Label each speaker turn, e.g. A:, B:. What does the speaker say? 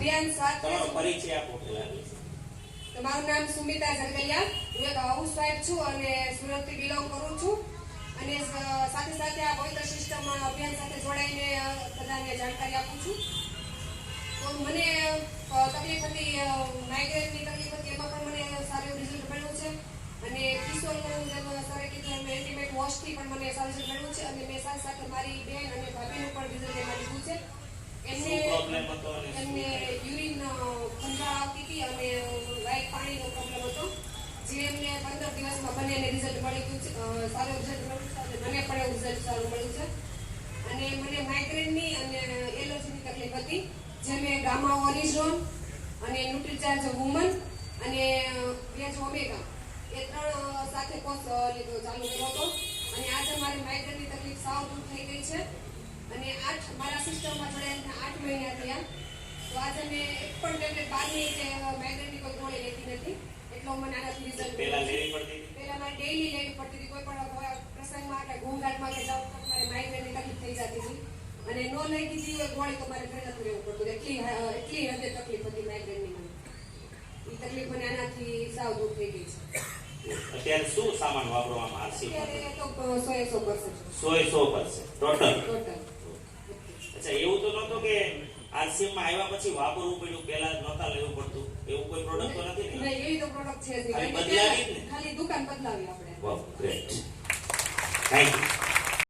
A: અભિયાન સાથે
B: તમારો પરિચય આપો પહેલા.
A: તો મારું નામ સુમિતા જરગલિયા, હું એક હાઉસવાઇફ છું અને સુરતથી બિલોંગ કરું છું અને સાથે સાથે આ પવિત્ર સિસ્ટમ અભિયાન સાથે જોડાઈને બધાને જાણકારી આપું છું. તો મને તકલીફ હતી, માઇગ્રેનની તકલીફ હતી, એમાં પણ મને સારું રિઝલ્ટ મળ્યું છે અને કિશોરનું જેમ સરે કીધું એમ એન્ટીમેટ વોશથી પણ મને સારું રિઝલ્ટ મળ્યું છે અને મેં સાથે સાથે મારી બેન અને ભાભીનું પણ રિઝલ્ટ એમાં લીધું છે. એમને યુરિન ખંજાળ આવતી હતી અને લાઈટ પાણીનો પ્રોબ્લેમ હતો, જે એમને 15 દિવસમાં બંનેને રિઝલ્ટ મળી ગયું છે, સારું રિઝલ્ટ મળ્યું છે અને મને પણ એવું રિઝલ્ટ સારું મળ્યું છે. અને મને માઇગ્રેનની અને એલર્જીની તકલીફ હતી, જે મેં ગામા ઓરિઝોન અને ન્યુટ્રીચાર્જ વુમન અને વેજ ઓમેગા એ 3 સાથે કોર્સ લીધો ચાલુ કર્યો હતો અને આજે મારી માઇગ્રેનની તકલીફ સાવ દૂર થઈ ગઈ છે અને મારા સિસ્ટમમાં જોડાયા 8 મહિના થયા. તો આજે મેં એક પણ ટેબ્લેટ બહારની કે માઇગ્રેનની કોઈ ગોળી લેતી નથી, એટલો મને આનાથી રિઝલ્ટ.
B: પહેલા લેવી પડતી હતી?
A: પહેલા મારે ડેઈલી લેવી પડતી હતી, કોઈ પણ પ્રસંગમાં કે ઘૂંઘાટમાં કે જાવ તો મારે માઇગ્રેનની તકલીફ થઈ જતી હતી અને નો લઈ દીધી હોય ગોળી તો મારે ઘરે નથી રહેવું પડતું. એટલી હદે તકલીફ હતી માઇગ્રેનની મને. એ તકલીફ મને આનાથી સાવ દૂર થઈ ગઈ છે.
B: અત્યારે શું સામાન વાપરવામાં આરસી?
A: અત્યારે તો 100%
B: ટોટલ. અચ્છા, એવું તો નહોતું કે આરસી માં આવ્યા પછી વાપરવું પડ્યું, પહેલા નહોતા લેવું પડતું, એવું કોઈ પ્રોડક્ટ તો નથી ને?
A: નહીં, એવી તો પ્રોડક્ટ છે જ નહીં.
B: ખાલી બદલાવી જ ને?
A: ખાલી દુકાન બદલાવી આપણે.
B: વાહ, ગ્રેટ. Thank you.